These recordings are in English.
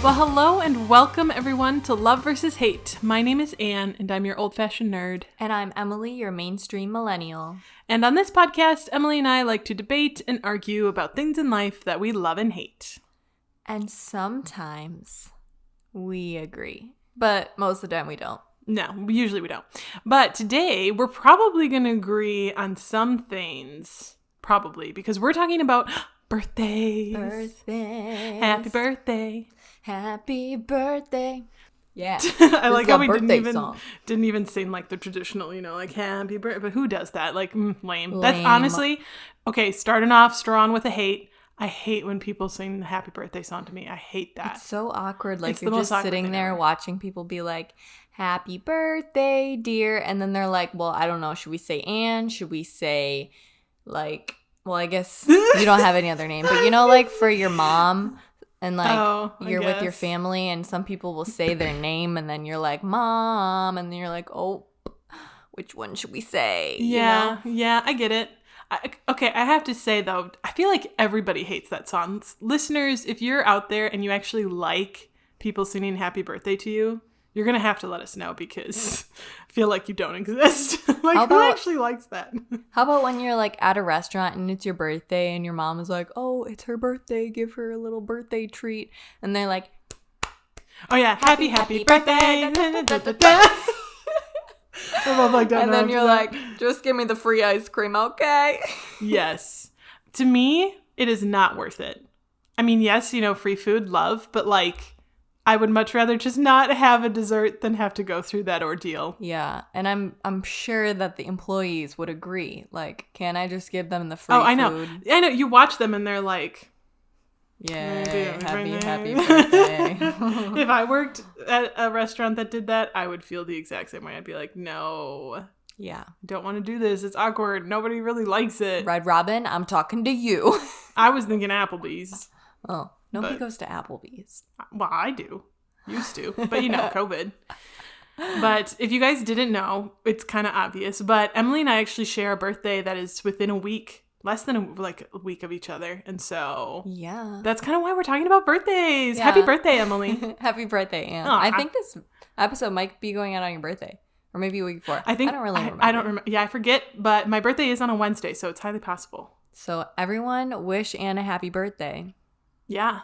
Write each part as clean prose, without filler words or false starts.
Well, hello and welcome everyone to Love vs. Hate. My name is Anne and I'm your old-fashioned nerd. And I'm Emily, your mainstream millennial. And on this podcast, Emily and I like to debate and argue about things in life that we love and hate. And sometimes we agree, but most of the time we don't. No, usually we don't. But today, we're probably going to agree on some things. Probably, because we're talking about birthdays. Birthdays. Happy birthday. Happy birthday. Yeah. I like how we song. didn't even sing like the traditional, like happy birthday. But who does that? Like, lame. That's Lame. honestly, okay, starting off strong with a hate. I hate when people sing the happy birthday song to me. I hate that. It's so awkward. Like, It's you're the most just awkward sitting thing there ever. watching people be like, happy birthday, dear. And then they're like, well, I don't know. Should we say Anne? Should we say, like, well, I guess you don't have any other name. But, like, for your mom and, like, you're with your family and some people will say their name and then you're like, Mom. And then you're like, oh, which one should we say? Yeah, yeah, I get it. Okay, I have to say, though, I feel like everybody hates that song. Listeners, if you're out there and you actually like people singing happy birthday to you, you're going to have to let us know because I feel like you don't exist. Who actually likes that? How about when you're, like, at a restaurant and it's your birthday and your mom is like, oh, it's her birthday, give her a little birthday treat. And they're like, oh, yeah, happy birthday. And then you're like, just give me the free ice cream, okay? Yes. To me, it is not worth it. I mean, yes, free food, love, but like, I would much rather just not have a dessert than have to go through that ordeal. Yeah, and I'm sure that the employees would agree. Like, can I just give them the free food? I know. You watch them and they're like, yay, happy birthday. If I worked at a restaurant that did that, I would feel the exact same way. I'd be like, no. Yeah. I don't want to do this. It's awkward. Nobody really likes it. Red Robin, I'm talking to you. I was thinking Applebee's. Oh, nobody goes to Applebee's. Well, I do. Used to. But, COVID. But if you guys didn't know, it's kind of obvious. But Emily and I actually share a birthday that is within a week. Less than a week of each other. And so yeah, that's kind of why we're talking about birthdays. Yeah. Happy birthday, Emily. Happy birthday, Anne. Aw. I think this episode might be going out on your birthday. Or maybe a week before. I don't really remember. I don't remember. Yeah, I forget. But my birthday is on a Wednesday, so it's highly possible. So everyone wish Anne a happy birthday. Yeah.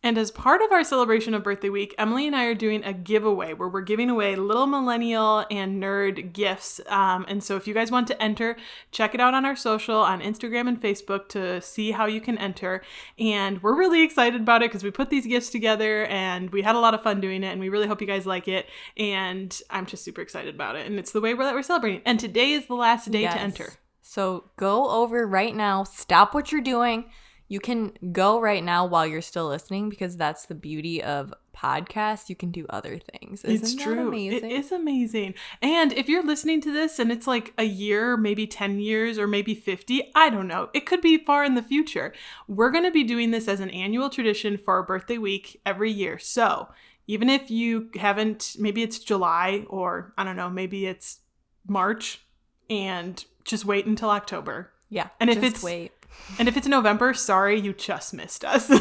And as part of our celebration of birthday week, Emily and I are doing a giveaway where we're giving away little millennial and nerd gifts. And so if you guys want to enter, check it out on our social, on Instagram and Facebook to see how you can enter. And we're really excited about it because we put these gifts together and we had a lot of fun doing it. And we really hope you guys like it. And I'm just super excited about it. And it's the way that we're celebrating. And today is the last day to enter. So go over right now. Stop what you're doing. You can go right now while you're still listening because that's the beauty of podcasts. You can do other things. Isn't that amazing? It is amazing. And if you're listening to this and it's like a year, maybe 10 years, or maybe 50, I don't know. It could be far in the future. We're going to be doing this as an annual tradition for our birthday week every year. So even if you haven't, maybe it's July or I don't know, maybe it's March and just wait until October. Yeah. And if wait. And if it's November, sorry, you just missed us. Come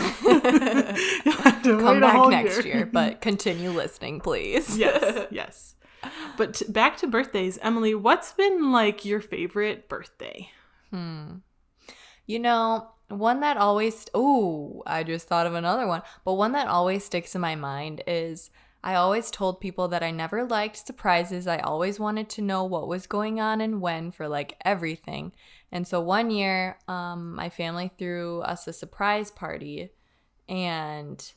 back next year, but continue listening, please. Yes. But back to birthdays. Emily, what's been like your favorite birthday? One that always, I just thought of another one. But one that always sticks in my mind is I always told people that I never liked surprises. I always wanted to know what was going on and when for like everything. And so one year, my family threw us a surprise party and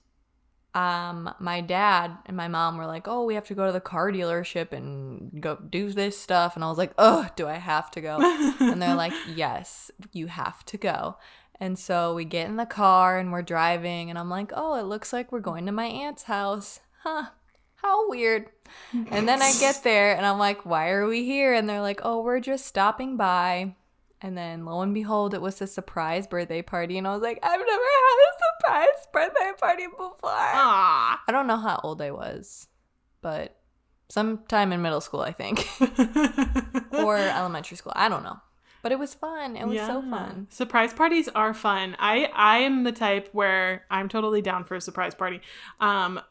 my dad and my mom were like, oh, we have to go to the car dealership and go do this stuff. And I was like, oh, do I have to go? And they're like, yes, you have to go. And so we get in the car and we're driving and I'm like, oh, it looks like we're going to my aunt's house. Huh. How weird. And then I get there and I'm like, why are we here? And they're like, oh, we're just stopping by. And then lo and behold, it was a surprise birthday party. And I was like, I've never had a surprise birthday party before. Aww. I don't know how old I was, but sometime in middle school, I think. Or elementary school. I don't know. But it was fun. It was so fun. Surprise parties are fun. I am the type where I'm totally down for a surprise party. I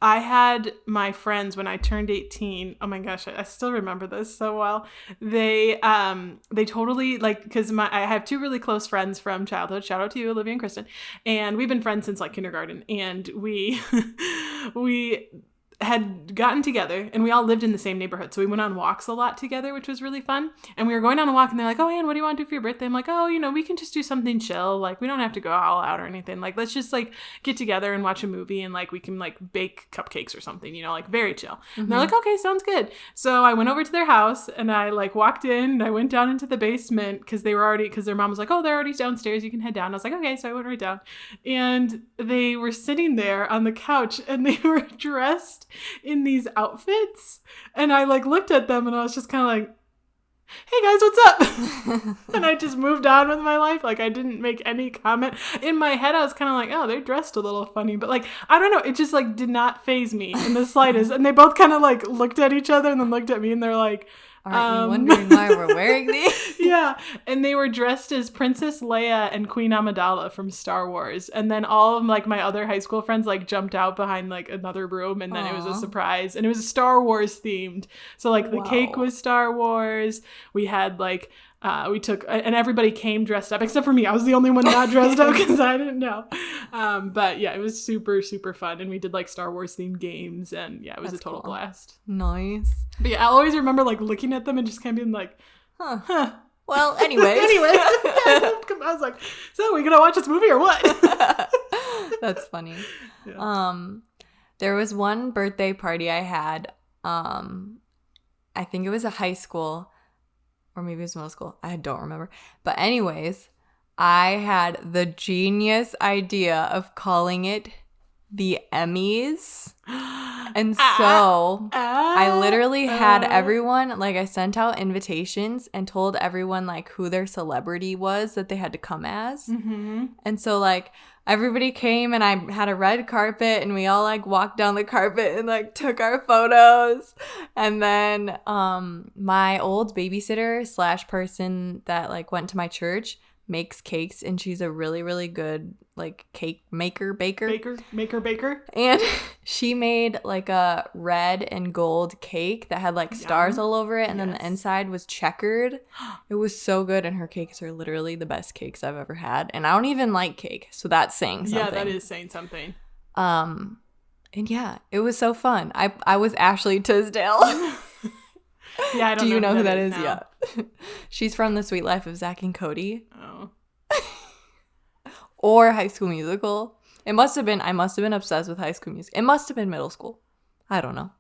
had my friends when I turned 18. Oh my gosh, I still remember this so well. They totally like, because I have two really close friends from childhood. Shout out to you, Olivia and Kristen. And we've been friends since like kindergarten. And we had gotten together and we all lived in the same neighborhood. So we went on walks a lot together, which was really fun. And we were going on a walk and they're like, oh, Ann, what do you want to do for your birthday? I'm like, oh, we can just do something chill. Like, we don't have to go all out or anything. Like, let's just like get together and watch a movie and like we can like bake cupcakes or something, like very chill. Mm-hmm. And they're like, okay, sounds good. So I went over to their house and I like walked in and I went down into the basement because their mom was like, oh, they're already downstairs. You can head down. I was like, okay. So I went right down and they were sitting there on the couch and they were dressed in these outfits, and I like looked at them and I was just kind of like, hey guys, what's up? And I just moved on with my life. Like, I didn't make any comment. In my head I was kind of like, oh, they're dressed a little funny, but like, I don't know, it just like did not faze me in the slightest. And they both kind of like looked at each other and then looked at me and they're like, aren't you wondering why we're wearing these? Yeah. And they were dressed as Princess Leia and Queen Amidala from Star Wars. And then all of like my other high school friends like jumped out behind like another room, and then it was a surprise. And it was Star Wars themed. So like the cake was Star Wars. We had like and everybody came dressed up except for me. I was the only one not dressed up because I didn't know. But yeah, it was super, super fun. And we did like Star Wars themed games, and yeah, it was a total blast. Nice. But yeah, I always remember like looking at them and just kind of being like, huh. Well, anyways. I was like, so are we going to watch this movie or what? That's funny. Yeah. There was one birthday party I had. I think it was a high school. Or maybe it was middle school. I don't remember. But anyways, I had the genius idea of calling it the Emmys. And so I literally had everyone, like I sent out invitations and told everyone like who their celebrity was that they had to come as. Mm-hmm. And so like everybody came and I had a red carpet and we all like walked down the carpet and like took our photos. And then my old babysitter / person that like went to my church makes cakes, and she's a really, really good like cake baker. And she made like a red and gold cake that had like stars all over it, and then the inside was checkered. It was so good, and her cakes are literally the best cakes I've ever had. And I don't even like cake, so that's saying something. Yeah, that is saying something. And yeah, it was so fun. I was Ashley Tisdale. Yeah, I don't know. Do you know who that is? Now. Yeah. She's from The Sweet Life of Zach and Cody. Oh. Or High School Musical. I must have been obsessed with High School Musical. It must have been middle school. I don't know.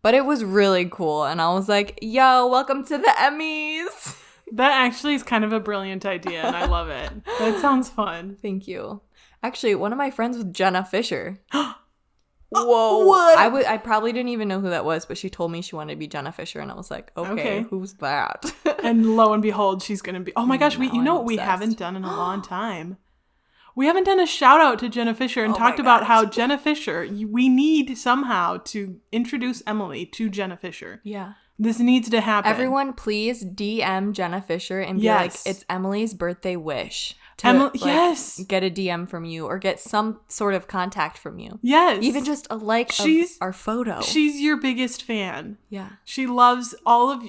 But it was really cool. And I was like, yo, welcome to the Emmys. That actually is kind of a brilliant idea, and I love it. That sounds fun. Thank you. Actually, one of my friends was Jenna Fisher. Whoa. What? I probably didn't even know who that was, but she told me she wanted to be Jenna Fisher, and I was like, okay. Who's that? And lo and behold, she's going to be... Oh my gosh, I'm what we haven't done in a long time? We haven't done a shout out to Jenna Fisher and talked about how Jenna Fisher, we need somehow to introduce Emily to Jenna Fisher. Yeah. This needs to happen. Everyone, please DM Jenna Fisher and be like, it's Emily's birthday wish. Yes. Get a DM from you or get some sort of contact from you. Yes. Even just a like of our photo. She's your biggest fan. Yeah. She loves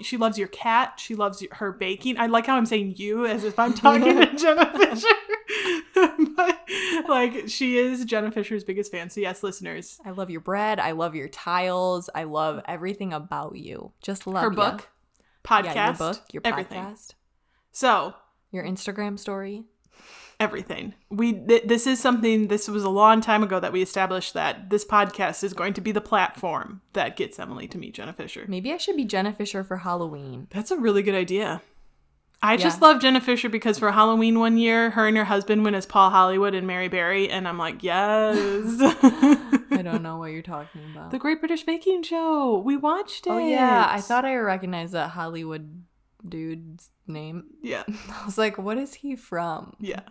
she loves your cat. She loves her baking. I like how I'm saying you as if I'm talking to Jenna Fisher. But like, she is Jenna Fisher's biggest fan. So yes, listeners. I love your bread. I love your tiles. I love everything about you. Just love her book, podcast. Yeah, your book, your everything. podcast. So. Your Instagram story. Everything. This was a long time ago that we established that this podcast is going to be the platform that gets Emily to meet Jenna Fisher. Maybe I should be Jenna Fisher for Halloween. That's a really good idea. I just love Jenna Fisher because for Halloween one year, her and her husband went as Paul Hollywood and Mary Berry, and I'm like, yes. I don't know what you're talking about. The Great British Baking Show. We watched it. Oh yeah, I thought I recognized that Hollywood dude's name. Yeah. I was like, what is he from? Yeah.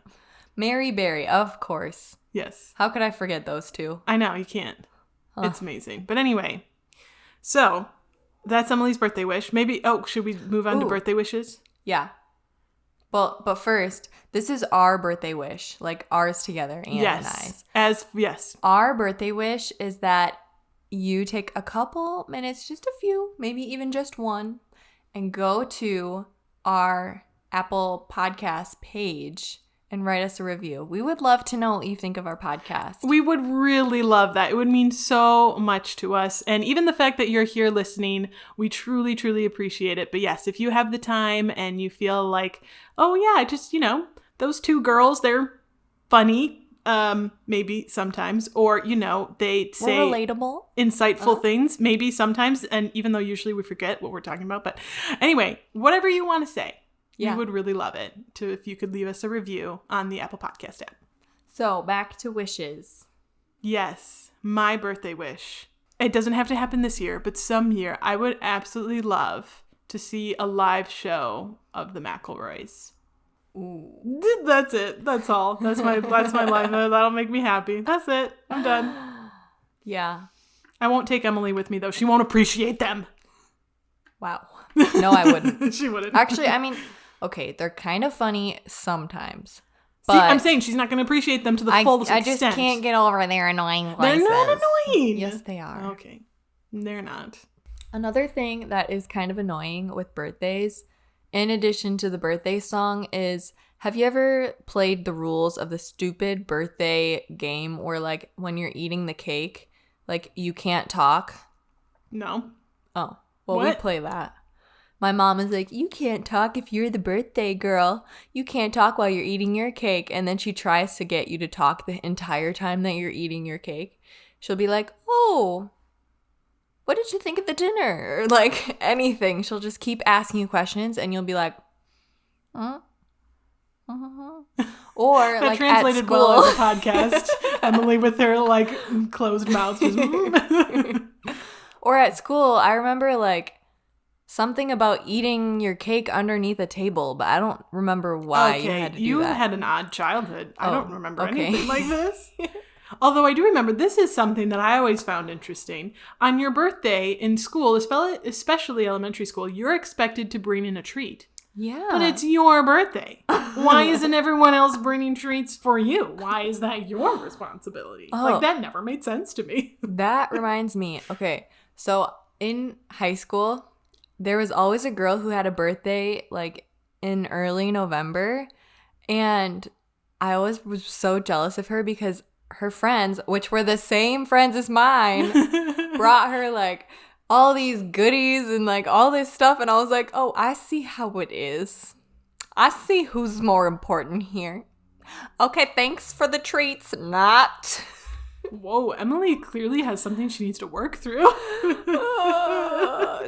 Mary Berry, of course. Yes. How could I forget those two? I know, you can't. Huh. It's amazing. But anyway, so that's Emily's birthday wish. Maybe, should we move on to birthday wishes? Yeah. But first, this is our birthday wish, like ours together, Anne and I's. Yes. Our birthday wish is that you take a couple minutes, just a few, maybe even just one, and go to our Apple Podcast page and write us a review. We would love to know what you think of our podcast. We would really love that. It would mean so much to us. And even the fact that you're here listening, we truly, truly appreciate it. But yes, if you have the time and you feel like, oh yeah, just, those two girls, they're funny, maybe sometimes, or, they say we're relatable, insightful things, maybe sometimes. And even though usually we forget what we're talking about. But anyway, whatever you want to say. Yeah. We would really love it if you could leave us a review on the Apple Podcast app. So back to wishes. Yes, my birthday wish. It doesn't have to happen this year, but some year I would absolutely love to see a live show of the McElroys. Ooh. That's it. That's all. That's my life. That'll make me happy. That's it. I'm done. Yeah. I won't take Emily with me though. She won't appreciate them. Wow. No, I wouldn't. She wouldn't. Actually, I mean, okay, they're kind of funny sometimes. But see, I'm saying she's not going to appreciate them to the fullest extent. I just can't get over their annoying voices. They're not annoying. Yes, they are. Okay. They're not. Another thing that is kind of annoying with birthdays, in addition to the birthday song, is have you ever played the rules of the stupid birthday game where, like, when you're eating the cake, like, you can't talk? No. Oh, well, we play that. My mom is like, you can't talk if you're the birthday girl. You can't talk while you're eating your cake. And then she tries to get you to talk the entire time that you're eating your cake. She'll be like, oh, what did you think of the dinner? Or like anything. She'll just keep asking you questions and you'll be like, huh? Uh-huh. Or that like translated at school. well as a podcast. Emily with her like closed mouth. Just Or at school, I remember like something about eating your cake underneath a table, but I don't remember why you had to do that. You had an odd childhood. I don't remember anything like this. Although I do remember, this is something that I always found interesting. On your birthday in school, especially elementary school, you're expected to bring in a treat. Yeah. But it's your birthday. Why isn't everyone else bringing treats for you? Why is that your responsibility? Like, that never made sense to me. That reminds me. Okay, so in high school, there was always a girl who had a birthday like in early November, and I always was so jealous of her because her friends, which were the same friends as mine, brought her like all these goodies and like all this stuff, and I was like, oh, I see how it is. I see who's more important here. Okay, thanks for the treats, not. Whoa, Emily clearly has something she needs to work through.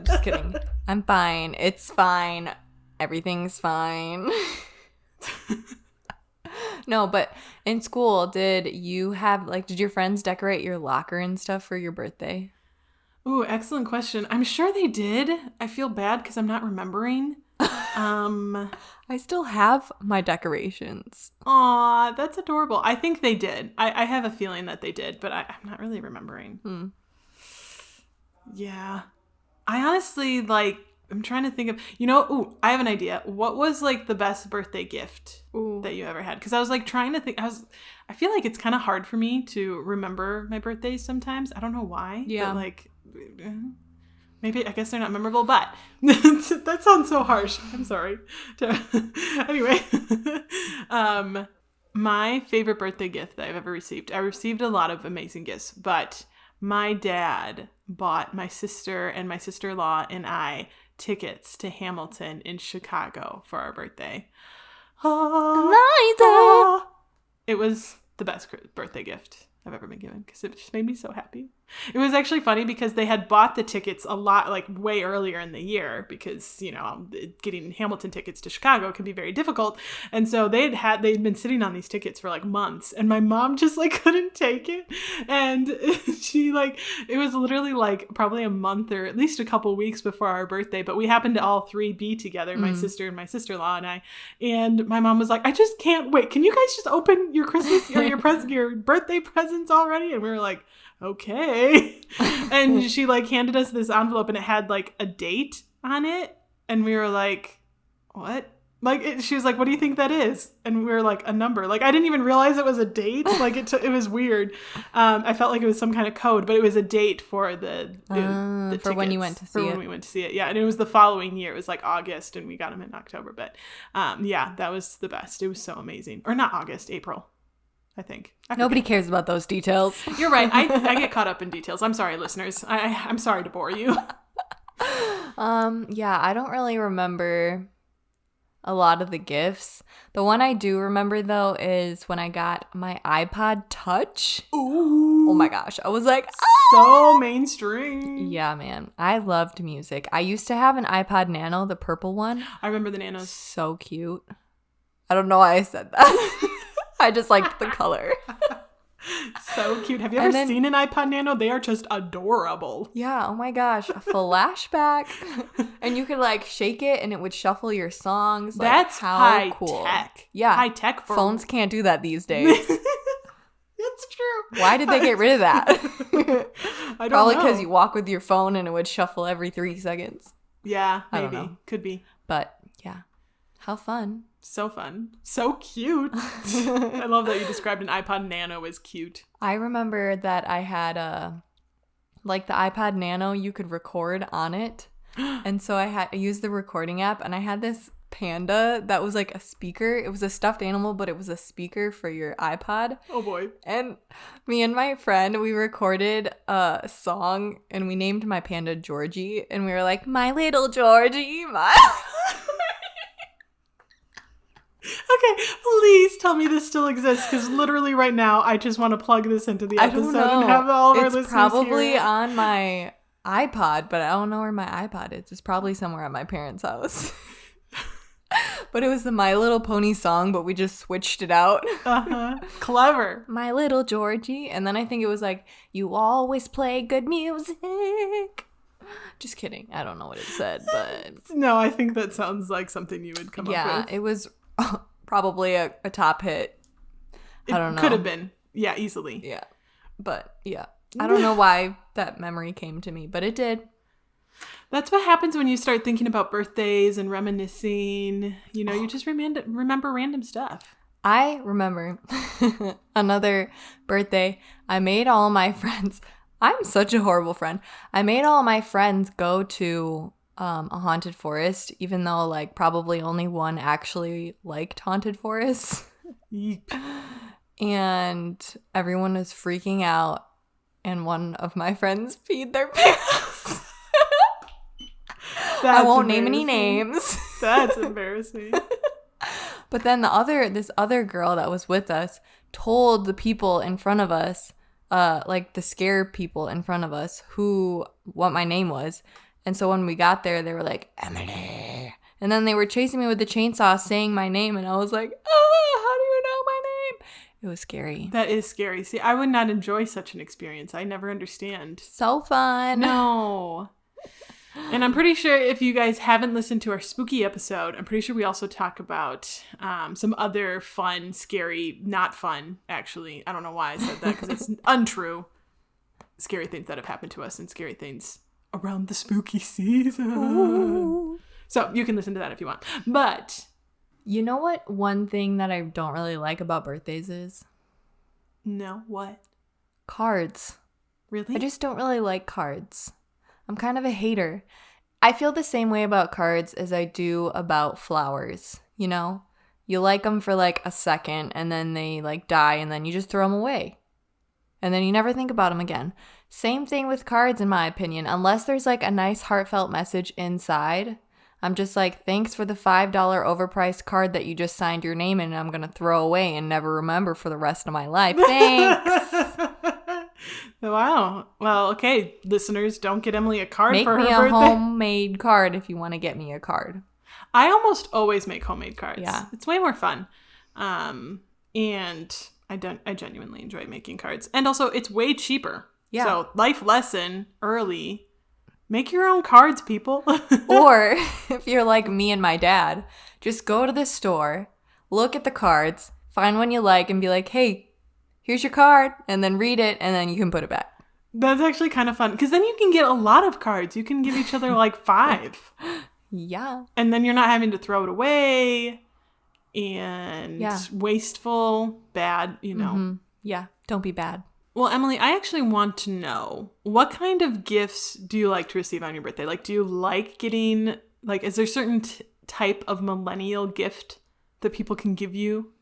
Just kidding. I'm fine. It's fine. Everything's fine. No, but in school, did your friends decorate your locker and stuff for your birthday? Ooh, excellent question. I'm sure they did. I feel bad because I'm not remembering. I still have my decorations. Aw, that's adorable. I think they did. I have a feeling that they did, but I'm not really remembering. Yeah. I honestly, I'm trying to think of, I have an idea. What was, the best birthday gift that you ever had? Because I was, trying to think. I feel like it's kind of hard for me to remember my birthdays sometimes. I don't know why. Yeah. But, maybe, I guess they're not memorable, but that sounds so harsh. I'm sorry. Anyway, my favorite birthday gift that I've ever received. I received a lot of amazing gifts, but my dad bought my sister and my sister-in-law and I tickets to Hamilton in Chicago for our birthday. It was the best birthday gift I've ever been given because it just made me so happy. It was actually funny because they had bought the tickets a lot, way earlier in the year because, getting Hamilton tickets to Chicago can be very difficult. And so they'd been sitting on these tickets for months, and my mom just couldn't take it. And she it was literally probably a month or at least a couple weeks before our birthday, but we happened to all three be together, my sister and my sister-in-law and I. And my mom was like, I just can't wait. Can you guys just open your Christmas or your birthday presents already? And we were like, okay. And she handed us this envelope and it had a date on it, and we were like, what? Like, she was like, what do you think that is? And we were like, a number. Like, I didn't even realize it was a date. Like, it was weird. I felt like it was some kind of code, but it was a date for the for when you went to see it. For when we went to see it, yeah. And it was the following year. It was like August, and we got them in October. But yeah, that was the best. It was so amazing. Or not August, April, I think. Nobody cares about those details. You're right. I get caught up in details. I'm sorry, listeners. I'm sorry to bore you. Yeah, I don't really remember a lot of the gifts. The one I do remember, though, is when I got my iPod Touch. Ooh. Oh my gosh. I was like, so mainstream. Yeah, man. I loved music. I used to have an iPod Nano, the purple one. I remember the Nanos. So cute. I don't know why I said that. I just liked the color. So cute. Have you ever seen an iPod Nano? They are just adorable. Yeah. Oh my gosh. A flashback. And you could like shake it and it would shuffle your songs. Like, that's how high cool. tech. Yeah. High tech. Phones can't do that these days. It's true. Why did they get rid of that? I don't know. Probably because you walk with your phone and it would shuffle every 3 seconds. Yeah, maybe. I don't know. Could be. But yeah. How fun. So fun. So cute. I love that you described an iPod Nano as cute. I remember that I had like the iPod Nano, you could record on it. And so I used the recording app, and I had this panda that was like a speaker. It was a stuffed animal, but it was a speaker for your iPod. Oh boy. And me and my friend, we recorded a song, and we named my panda Georgie, and we were like, my little Georgie, my... Okay, please tell me this still exists, because literally right now I just want to plug this into the episode and have all of our listeners hear it. It's probably on my iPod, but I don't know where my iPod is. It's probably somewhere at my parents' house. But it was the My Little Pony song, but we just switched it out. Clever. My little Georgie. And then I think it was like, you always play good music. Just kidding. I don't know what it said, but... No, I think that sounds like something you would come up with. Yeah, it was... probably a top hit. I don't know. Could have been. Yeah, easily. Yeah. But yeah. I don't know why that memory came to me, but it did. That's what happens when you start thinking about birthdays and reminiscing. You know, you just remember random stuff. I remember another birthday. I made all my friends. I'm such a horrible friend. I made all my friends go to a haunted forest, even though like probably only one actually liked haunted forests. And everyone was freaking out, and one of my friends peed their pants. I won't name any names. That's embarrassing. But then this other girl that was with us told the people in front of us, like the scare people in front of us, what my name was. And so when we got there, they were like, Emily. And then they were chasing me with the chainsaw saying my name. And I was like, how do you know my name? It was scary. That is scary. See, I would not enjoy such an experience. I never understand. So fun. No. And I'm pretty sure if you guys haven't listened to our spooky episode, I'm pretty sure we also talk about some other fun, scary, not fun, actually. I don't know why I said that, because it's untrue. Scary things that have happened to us and scary things around the spooky season. Ooh. So you can listen to that if you want. But you know what one thing that I don't really like about birthdays is? No, what? Cards. Really? I just don't really like cards. I'm kind of a hater. I feel the same way about cards as I do about flowers, you know? You like them for like a second, and then they like die, and then you just throw them away. And then you never think about them again. Same thing with cards, in my opinion. Unless there's like a nice heartfelt message inside, I'm just like, thanks for the $5 overpriced card that you just signed your name in, and I'm going to throw away and never remember for the rest of my life. Thanks. Wow. Well, okay, listeners, don't get Emily a card for her birthday. Make me a homemade card if you want to get me a card. I almost always make homemade cards. Yeah. It's way more fun. And I genuinely enjoy making cards. And also, it's way cheaper. Yeah. So, life lesson early. Make your own cards, people. Or, if you're like me and my dad, just go to the store, look at the cards, find one you like, and be like, hey, here's your card, and then read it, and then you can put it back. That's actually kind of fun, because then you can get a lot of cards. You can give each other like 5. Yeah. And then you're not having to throw it away and wasteful, bad, Yeah. Don't be bad. Well, Emily, I actually want to know, what kind of gifts do you like to receive on your birthday? Like, do you like getting, like, is there a certain type of millennial gift that people can give you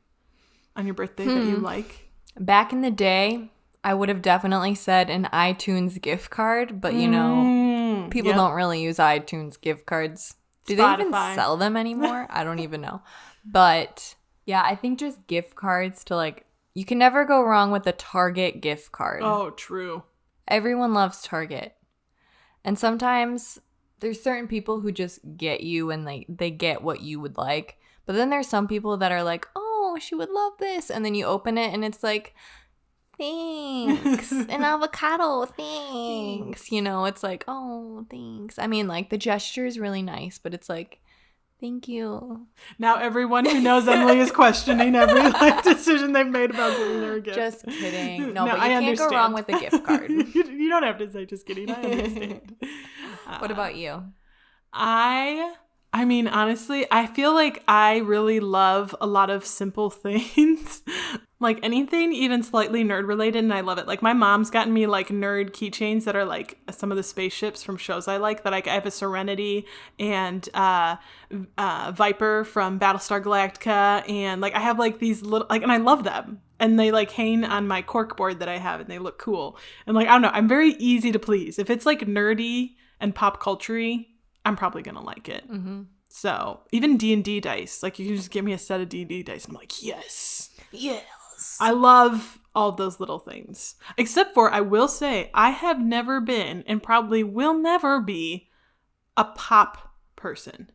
on your birthday that you like? Back in the day, I would have definitely said an iTunes gift card, but people don't really use iTunes gift cards. Do they even sell them anymore? I don't even know. But yeah, I think just gift cards to like, you can never go wrong with a Target gift card. Oh, true. Everyone loves Target. And sometimes there's certain people who just get you and they get what you would like. But then there's some people that are like, oh, she would love this. And then you open it and it's like, thanks. An avocado, thanks. It's like, oh, thanks. I mean, like, the gesture is really nice, but it's like, thank you. Now everyone who knows Emily is questioning every decision they've made about giving her a gift. Just kidding. No, but you can't go wrong with a gift card. You don't have to say just kidding. I understand. What about you? I mean, honestly, I feel like I really love a lot of simple things. Like anything even slightly nerd related, and I love it. Like my mom's gotten me like nerd keychains that are like some of the spaceships from shows I like. That I have a Serenity and Viper from Battlestar Galactica, and like I have like these little like, and I love them. And they like hang on my cork board that I have, and they look cool. And like I don't know, I'm very easy to please. If it's like nerdy and pop culture-y, I'm probably gonna like it. Mm-hmm. So even D&D dice, like you can just give me a set of D&D dice, and I'm like, yes. I love all of those little things. Except for, I will say, I have never been, and probably will never be, a pop person.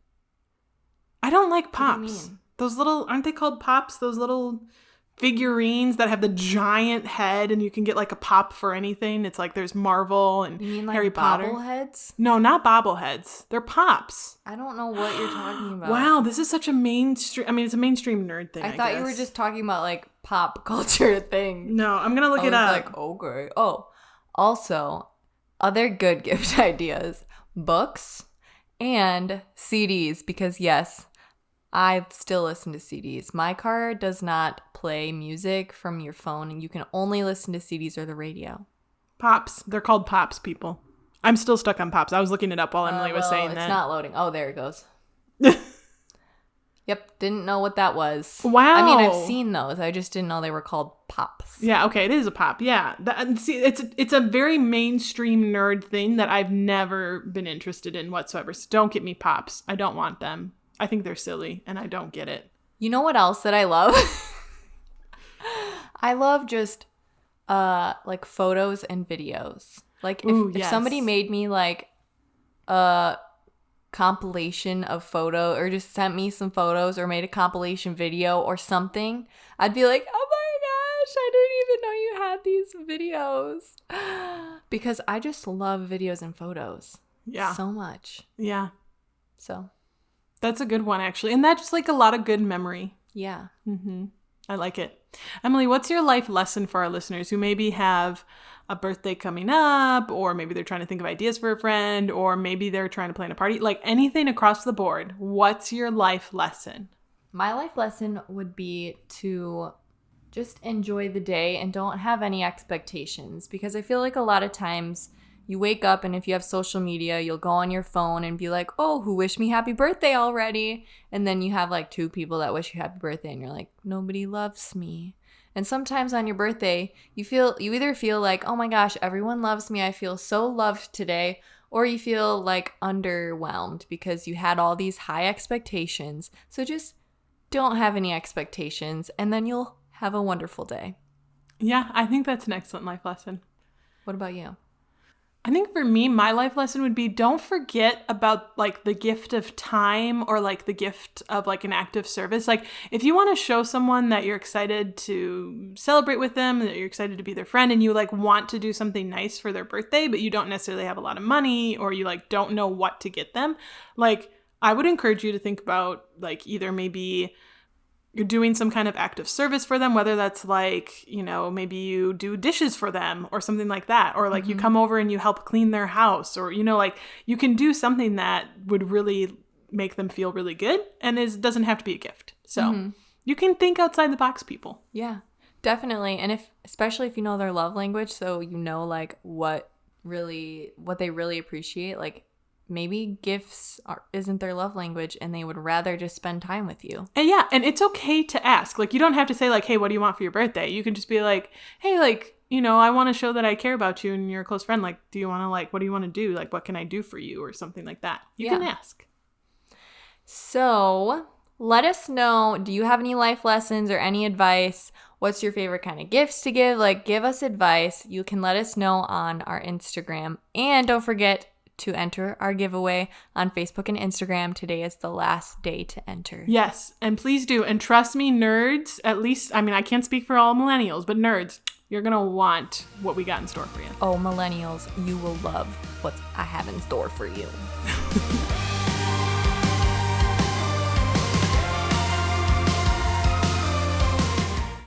I don't like pops. What do you mean? Those little, aren't they called pops? Those little figurines that have the giant head, and you can get like a pop for anything. It's like there's Marvel and you mean like Harry Potter. Bobbleheads? No, not bobbleheads. They're pops. I don't know what you're talking about. Wow, this is such a mainstream. I mean, it's a mainstream nerd thing. I thought you were just talking about like pop culture things. No, I'm gonna look it up. Like, okay. Oh, also, other good gift ideas: books and CDs. Because yes, I still listen to CDs. My car does not play music from your phone, and you can only listen to CDs or the radio. Pops. They're called pops, people. I'm still stuck on pops. I was looking it up while Emily was saying that. It's not loading. Oh, there it goes. Yep, didn't know what that was. Wow. I mean, I've seen those. I just didn't know they were called pops. Yeah, okay, it is a pop. Yeah. See, it's a very mainstream nerd thing that I've never been interested in whatsoever. So don't get me pops. I don't want them. I think they're silly, and I don't get it. You know what else that I love? I love just like photos and videos. Like if somebody made me like a compilation of photo or just sent me some photos or made a compilation video or something, I'd be like, oh my gosh, I didn't even know you had these videos. Because I just love videos and photos. Yeah. So much. Yeah. So. That's a good one, actually. And that's like a lot of good memory. Yeah. Mm-hmm. I like it. Emily, what's your life lesson for our listeners who maybe have a birthday coming up, or maybe they're trying to think of ideas for a friend, or maybe they're trying to plan a party, like anything across the board? What's your life lesson? My life lesson would be to just enjoy the day and don't have any expectations, because I feel like a lot of times you wake up and if you have social media, you'll go on your phone and be like, oh, who wished me happy birthday already? And then you have like 2 people that wish you happy birthday and you're like, nobody loves me. And sometimes on your birthday, you either feel like, oh my gosh, everyone loves me. I feel so loved today. Or you feel like underwhelmed because you had all these high expectations. So just don't have any expectations and then you'll have a wonderful day. Yeah, I think that's an excellent life lesson. What about you? I think for me, my life lesson would be don't forget about like the gift of time or like the gift of like an act of service. Like if you want to show someone that you're excited to celebrate with them, that you're excited to be their friend, and you like want to do something nice for their birthday, but you don't necessarily have a lot of money, or you like don't know what to get them, like I would encourage you to think about like either maybe you're doing some kind of act of service for them, whether that's like, you know, maybe you do dishes for them or something like that. Or like you come over and you help clean their house, or, you know, like you can do something that would really make them feel really good and doesn't have to be a gift. So you can think outside the box, people. Yeah, definitely. And especially if you know their love language, so you know like what they really appreciate, like maybe gifts isn't their love language and they would rather just spend time with you. And yeah, and it's okay to ask. Like, you don't have to say like, hey, what do you want for your birthday? You can just be like, hey, like, you know, I want to show that I care about you and you're a close friend. Like, do you want to like, what do you want to do? Like, what can I do for you? Or something like that. You can ask. So let us know, do you have any life lessons or any advice? What's your favorite kind of gifts to give? Like, give us advice. You can let us know on our Instagram. And don't forget to enter our giveaway on Facebook and Instagram. Today is the last day to enter. Yes, and please do. And trust me, nerds, at least, I mean, I can't speak for all millennials, but nerds, you're going to want what we got in store for you. Oh, millennials, you will love what I have in store for you.